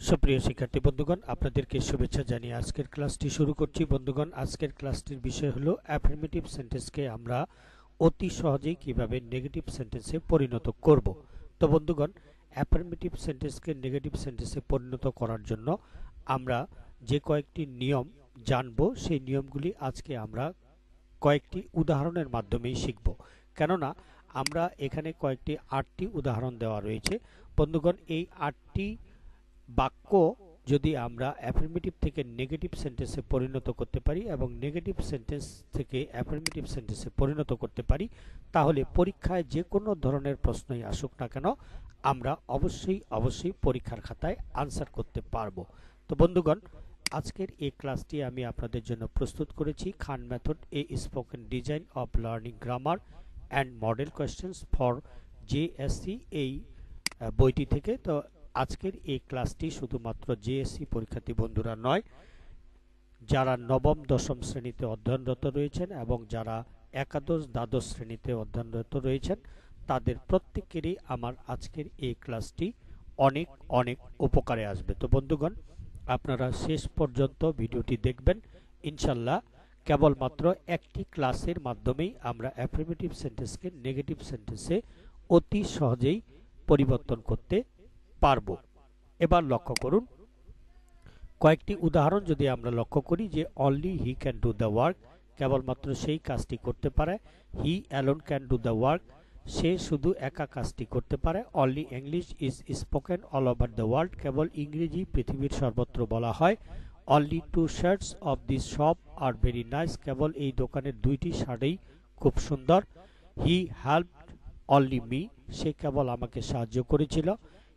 সুপ্রিয় শিক্ষার্থী বন্ধুগণ, আপনাদেরকে শুভেচ্ছা জানিয়ে আজকের ক্লাসটি শুরু করছি। বন্ধুগণ, আজকের ক্লাসটির বিষয় হলো অ্যাফার্মেটিভ সেন্টেন্সকে আমরা অতি সহজেই কিভাবে নেগেটিভ সেন্টেন্সে পরিণত করব। তো বন্ধুগণ, অ্যাফার্মেটিভ সেন্টেন্সকে নেগেটিভ সেন্টেন্সে পরিণত করার জন্য আমরা যে কয়েকটি নিয়ম জানব, সেই নিয়মগুলি আজকে আমরা কয়েকটি উদাহরণের মাধ্যমেই শিখব। কেননা আমরা এখানে কয়েকটি 8টি উদাহরণ দেওয়া রয়েছে। বন্ধুগণ, এই 8টি বাক্য যদি আমরা অ্যাফার্মেটিভ থেকে নেগেটিভ সেন্টেন্সে পরিণত করতে পারি এবং নেগেটিভ সেন্টেন্স থেকে অ্যাফার্মেটিভ সেন্টেন্সে পরিণত করতে পারি, তাহলে পরীক্ষায় যে কোনো ধরনের প্রশ্নই আসুক না কেন আমরা অবশ্যই পরীক্ষার খাতায় আনসার করতে পারবো। তো বন্ধুগণ, আজকের এই ক্লাসটি আমি আপনাদের জন্য প্রস্তুত করেছি Khan method a spoken design of learning grammar and model questions for JSC এই বইটি থেকে। তো আজকের এই ক্লাসটি শুধুমাত্র জেএসসি পরীক্ষার্থী বন্ধুরা নয়, যারা নবম দশম শ্রেণীতে অধ্যয়নরত রয়েছেন এবং যারা একাদশ দ্বাদশ শ্রেণীতে অধ্যয়নরত রয়েছেন, তাদের প্রত্যেকেরই আমার আজকের এই ক্লাসটি অনেক অনেক উপকারে আসবে। তো বন্ধুগণ, আপনারা শেষ পর্যন্ত ভিডিওটি দেখবেন। ইনশাল্লাহ কেবলমাত্র একটি ক্লাসের মাধ্যমেই আমরা অ্যাফার্মেটিভ সেন্টেন্সকে নেগেটিভ সেন্টেন্সে অতি সহজেই পরিবর্তন করতে পারবো। এবার লক্ষ্য করুন, কয়েকটি উদাহরণ যদি আমরা লক্ষ্য করি যে only he can do the work, কেবলমাত্র সেই কাজটি করতে পারে। He alone can do the work, সে শুধু একা কাজটি করতে পারে। Only English is spoken all over the world, কেবল ইংরেজি পৃথিবীর সর্বত্র বলা হয়। Only two shirts of this shop are very nice, কেবল এই দোকানের দুইটি শাড়িই খুব সুন্দর। হি হেল্পড অনলি মি, সে কেবল আমাকে সাহায্য করেছিল।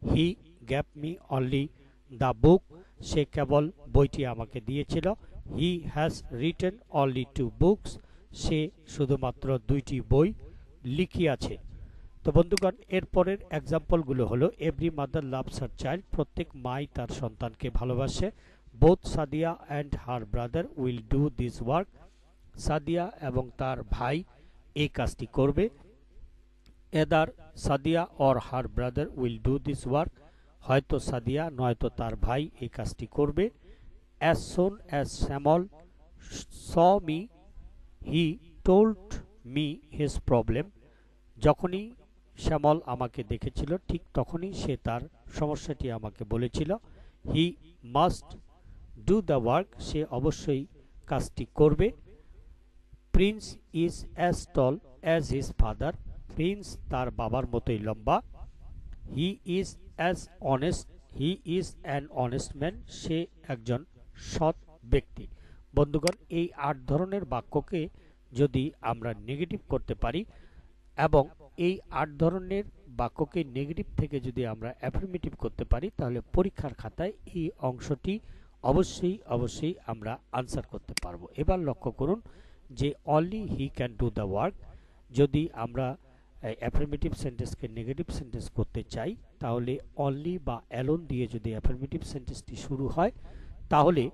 He gave me only the book, সে কেবল বইটি আমাকে দিয়েছিল। He has written only 2 books, সে শুধুমাত্র 2টি বই লিখিয়াছে। তো বন্ধুগণ, এরপরের এক্সাম্পলগুলো হলো every mother loves her child, প্রত্যেক মাই তার সন্তানকে ভালোবাসে। Both Sadia and her brother will do this work, Sadia এবং তার ভাই এই কাজটি করবে। Either Sadia or her brother will do this work, হয়তো সাদিয়া নয়তো তার ভাই এই কাজটি করবে। As soon as Shyamal saw me he told me his problem, যখনই শ্যামল আমাকে দেখেছিল ঠিক তখনই সে তার সমস্যাটি আমাকে বলেছিল। He must do the work, সে অবশ্যই কাজটি করবে। Prince is as tall as his father, Prince তার বাবার মতোই লম্বা। He is as honest, he is an honest man, সে একজন সৎ ব্যক্তি। বন্ধুগণ, এই 8 ধরনের বাক্যকে যদি আমরা নেগেটিভ করতে পারি এবং এই 8 ধরনের বাক্যকে নেগেটিভ থেকে যদি আমরা অ্যাফার্মেটিভ করতে পারি, তাহলে পরীক্ষার খাতায় এই অংশটি অবশ্যই আমরা আনসার করতে পারবো। এবার লক্ষ্য করুন যে only he can do the work, যদি আমরা অ্যাফার্মেটিভ সেন্টেন্সকে নেগেটিভ সেন্টেন্স করতে চাই, তাহলে অনলি বা অ্যালোন দিয়ে যদি অ্যাফার্মেটিভ সেন্টেন্সটি শুরু হয়, তাহলে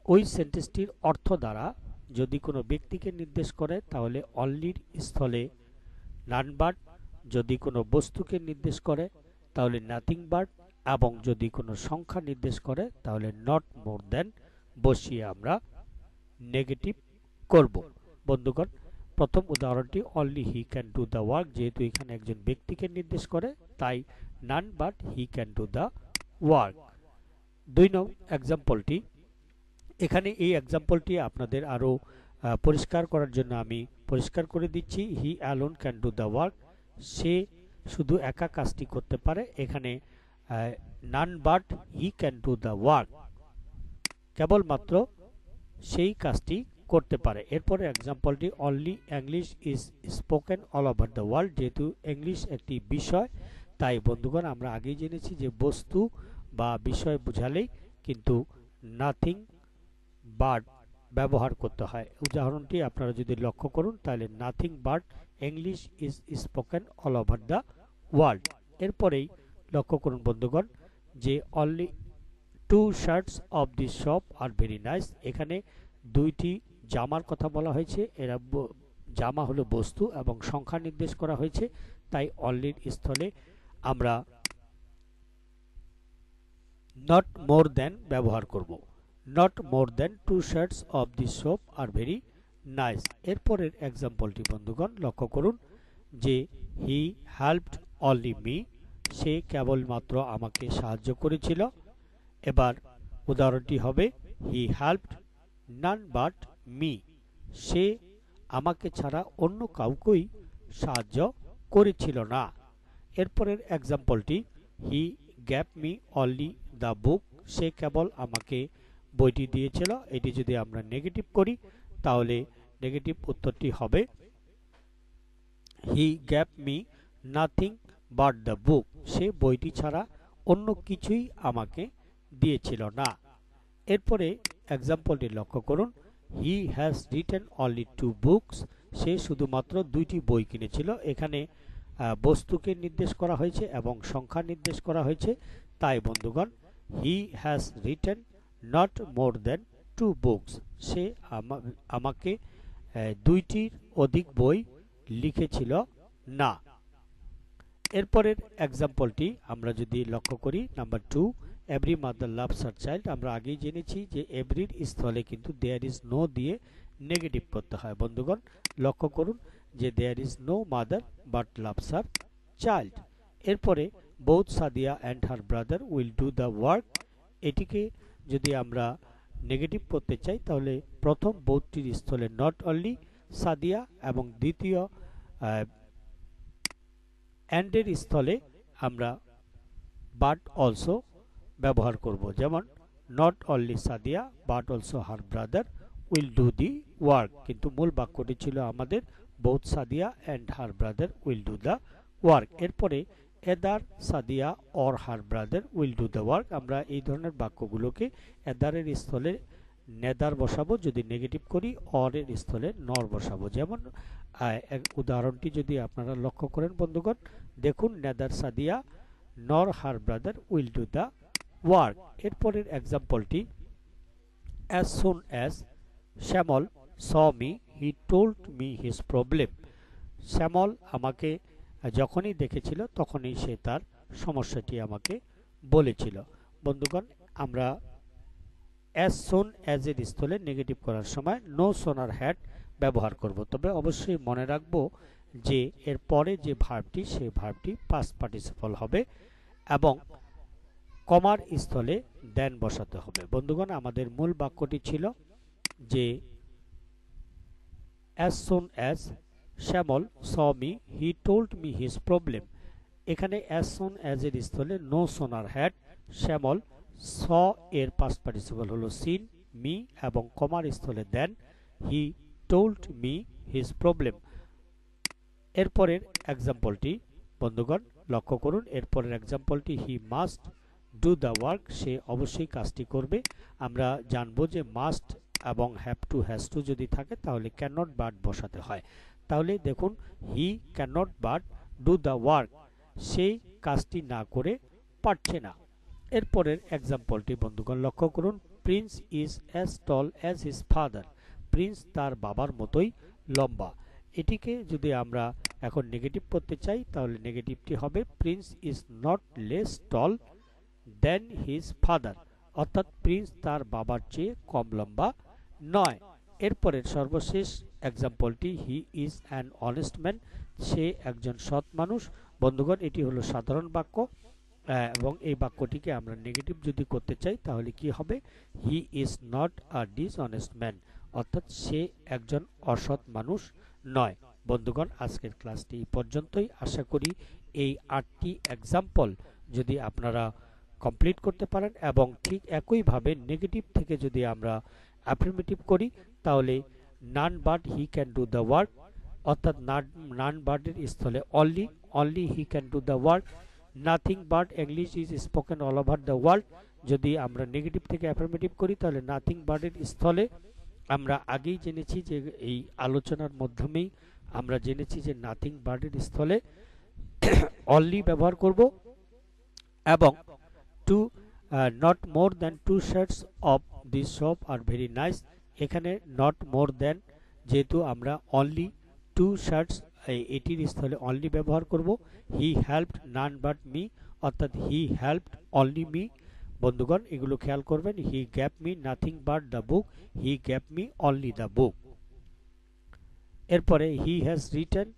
ওই সেন্টেন্সটির অর্থ দ্বারা যদি কোনো ব্যক্তিকে নির্দেশ করে তাহলে অনলির স্থলে নান বাট, যদি কোনো বস্তুকে নির্দেশ করে তাহলে নাথিং বাট, এবং যদি কোনো সংখ্যা নির্দেশ করে তাহলে নট মোর দ্যান বসিয়ে আমরা নেগেটিভ করব। বন্ধুগণ, প্রথম উদাহরণটি only he can do the work, যেহেতু এখানে একজন ব্যক্তিকে নির্দেশ করে তাই নান but he can do the work. 2 নং এক্সাম্পলটি, এখানে এই এক্সাম্পলটি আপনাদের আরও পরিষ্কার করার জন্য আমি পরিষ্কার করে দিচ্ছি। He alone can do the work, সে শুধু একা কাজটি করতে পারে। এখানে none but he can do the work, কেবলমাত্র সেই কাজটি করতে পারে। এরপরে এক্সাম্পলটি only English is spoken all over the world, যেহেতু ইংলিশ একটি বিষয়, তাই বন্ধুগণ আমরা আগেই জেনেছি যে বস্তু বা বিষয় বোঝালেই কিন্তু নাথিং বাট ব্যবহার করতে হয়। উদাহরণটি আপনারা যদি লক্ষ্য করুন তাহলে nothing but English is spoken all over the world. এরপরেই লক্ষ্য করুন বন্ধুগণ যে only 2 shirts of this shop are very nice, এখানে 2টি জামার কথা বলা হয়েছে। এরা জামা হলো বস্তু এবং সংখ্যা নির্দেশ করা হয়েছে, তাই অনলির স্থলে আমরা নট মোর দেন ব্যবহার করব। Not more than 2 shirts of this shop are very nice. এরপরের এক্সাম্পলটি বন্ধুগণ লক্ষ্য করুন যে হি হেল্পড অনলি মি, সে কেবলমাত্র আমাকে সাহায্য করেছিল। এবার উদাহরণটি হবে he helped none but me, সে আমাকে ছাড়া অন্য কাউকেই সাহায্য করেছিল না। এরপরের এক্সাম্পলটি he gave me only the book, সে কেবল আমাকে বইটি দিয়েছিল। এটি যদি আমরা নেগেটিভ করি তাহলে নেগেটিভ উত্তরটি হবে he gave me nothing but the book, সে বইটি ছাড়া অন্য কিছুই আমাকে দিয়েছিল না। এরপরে এক্সাম্পলটি লক্ষ্য করুন he has written only 2 books, সে শুধুমাত্র 2টি বই কিনেছিল। এখানে বস্তুকে নির্দেশ করা হয়েছে এবং সংখ্যা নির্দেশ করা হয়েছে, তাই বন্ধুগণ he has written not more than 2 books, সে আমাকে 2টির অধিক বই লিখেছিল না। এরপরের এক্সাম্পলটি আমরা যদি লক্ষ্য করি number 2 every mother loves her child, আমরা আগেই জেনেছি যে এভরির স্থলে কিন্তু দেয়ার ইজ নো দিয়ে নেগেটিভ করতে হয়। বন্ধুগণ লক্ষ্য করুন যে there is no mother but loves her child. এরপরে both Sadia and her brother will do the work, এটিকে যদি আমরা নেগেটিভ করতে চাই তাহলে প্রথম বোথটির স্থলে নট অনলি সাদিয়া এবং দ্বিতীয় অ্যান্ডের স্থলে আমরা বাট অলসো ব্যবহার করব, যেমন not only Sadia but also her brother will do the work, কিন্তু মূল বাক্যটি ছিল আমাদের both Sadia and her brother will do the work. এরপরে either Sadia or her brother will do the work, আমরা এই ধরনের বাক্যগুলোকে এদারের স্থলে নেদার বসাবো, যদি নেগেটিভ করি অরের স্থলে নর বসাবো। যেমন উদাহরণটি যদি আপনারা লক্ষ্য করেন বন্ধুগণ দেখুন নেদার সাদিয়া নর হার brother will do the work. এরপরের এক্সাম্পলটি as soon as Shyamal saw me he told me his problem, শ্যামল আমাকে যখনই দেখেছিল তখনই সে তার সমস্যাটি আমাকে বলেছিল। বন্ধুগণ আমরা as soon as এর স্থলে নেগেটিভ করার সময় no sooner had ব্যবহার করব, তবে অবশ্যই মনে রাখবো যে এর পরে যে ভার্বটি সেই ভার্বটি পাস্ট পার্টিসিপল হবে এবং কমার স্থলে দেন বসাতে হবে। বন্ধুগণ আমাদের মূল বাক্যটি ছিল যে as soon as Shyamal saw me he told me his problem, এখানে as soon as এর স্থলে no sooner had, Shyamal saw এর পাস্ট পার্টিসিপল হলো seen, me এবং কমার স্থলে দেন, he told me his problem। এরপরের এক্সাম্পলটি বন্ধুগণ লক্ষ্য করুন, এরপরের এক্সাম্পলটি he must do the work, সে অবশ্যই কাজটি করবে। আমরা জানবো যে মাস্ট এবং হ্যাভ টু হ্যাজ টু যদি থাকে তাহলে ক্যান নট বাট বসাতে হয়। তাহলে দেখুন he can not but do the work, সেই কাজটি না করে পারছে না। এরপরের এক্সাম্পলটি বন্ধুগণ লক্ষ্য করুন Prince is as tall as his father, Prince তার বাবার মতোই লম্বা। এটিকে যদি আমরা এখন নেগেটিভ করতে চাই তাহলে নেগেটিভটি হবে Prince is not less tall than his father, অর্থাৎ প্রিন্স তার বাবার চেয়ে কম লম্বা নয়। এরপরের সর্বশেষ এক্সাম্পলটি he is an honest man, সে একজন সৎ মানুষ। বন্ধুগণ এটি হলো সাধারণ বাক্য এবং এই বাক্যটিকে আমরা নেগেটিভ যদি করতে চাই তাহলে কি হবে হি is not a dishonest man, অর্থাৎ সে একজন অসৎ মানুষ নয়। বন্ধুগণ আজকের ক্লাসটি পর্যন্তই, আশা করি এই 8টি এক্সাম্পল যদি আপনারা কমপ্লিট করতে পারেন এবং ঠিক একইভাবে নেগেটিভ থেকে যদি আমরা অ্যাফার্মেটিভ করি তাহলে নান but he can do the work, অর্থাৎ নান বাটের স্থলে only, only he can do the work, nothing but English is spoken all over the world. যদি আমরা নেগেটিভ থেকে অ্যাফার্মেটিভ করি তাহলে নাথিং বাটের স্থলে আমরা আগেই জেনেছি যে এই আলোচনার মাধ্যমেই আমরা জেনেছি যে নাথিং বাটের স্থলে অনলি ব্যবহার করব এবং to not more than 2 shirts of this shop are very nice, এখানে নট মোর দ্যান যেহেতু আমরা অনলি 2 শার্টস এটির স্থলে অনলি ব্যবহার করব। He helped none but me, অর্থাৎ হি হেল্পড অনলি মি। বন্ধুগণ এগুলো খেয়াল করবেন। He gave me nothing but the book, he gave me only the book. এরপরে he has written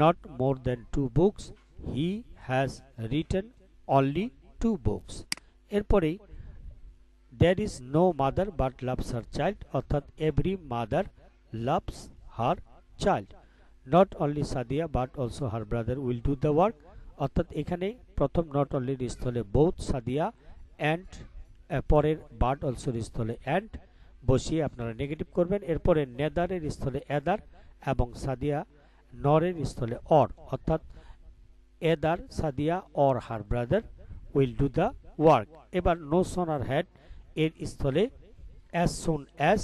not more than 2 books, he has written only 2 books. এরপরেই there is no mother but loves her child, অর্থাৎ every mother loves her child. Not only Sadia but also her brother will do the work, অর্থাৎ এখানে প্রথম not অনলির স্থলে both Sadia and পরের but also এর স্থলে and বসিয়ে আপনারা নেগেটিভ করবেন। এরপরে নেদারের স্থলে এদার এবং সাদিয়া নরের স্থলে অর, অর্থাৎ either Sadia or her brother will do the work। এবার no sooner had এর স্থলে as soon as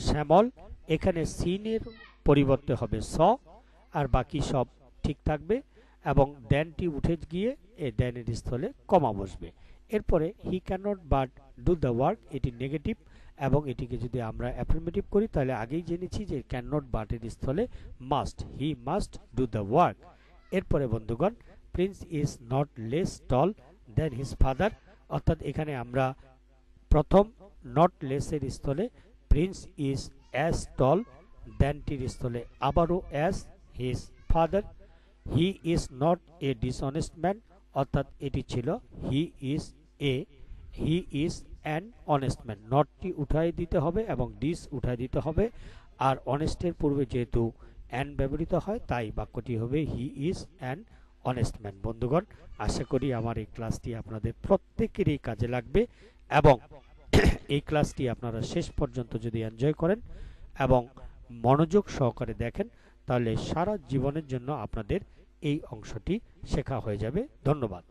শ্যামল, এখানে সিনের পরিবর্তে হবে স, আর বাকি সব ঠিক থাকবে এবং দেনটি উঠে গিয়ে এই দেনের স্থলে কমা বসবে। এরপরে he cannot but do the work, এটি নেগেটিভ এবং এটিকে যদি আমরা অ্যাফার্মেটিভ করি তাহলে আগেই জেনেছি যে ক্যানট বাটের স্থলে must, he must do the work. এরপরে বন্ধুগণ Prince is not less tall than his father, অর্থাৎ এখানে আমরা প্রথম নট লেসের স্থলে প্রিন্স ইজ অ্যাজ টল, দেনটির স্থলে আবারও as his father. He is not a dishonest man, অর্থাৎ এটি ছিল he is an honest man, নটটি উঠাই দিতে হবে এবং ডিস উঠাই দিতে হবে। আর অনেস্টের পূর্বে যেহেতু অ্যান ব্যবহৃত হয় তাই বাক্যটি হবে হি ইজ অ্যান অনেস্ট ম্যান। বন্ধুগণ আশা করি আমার এই ক্লাসটি আপনাদের প্রত্যেকেরই কাজে লাগবে এবং এই ক্লাসটি আপনারা শেষ পর্যন্ত যদি এনজয় করেন এবং মনোযোগ সহকারে দেখেন তাহলে সারা জীবনের জন্য আপনাদের এই অংশটি শেখা হয়ে যাবে। ধন্যবাদ।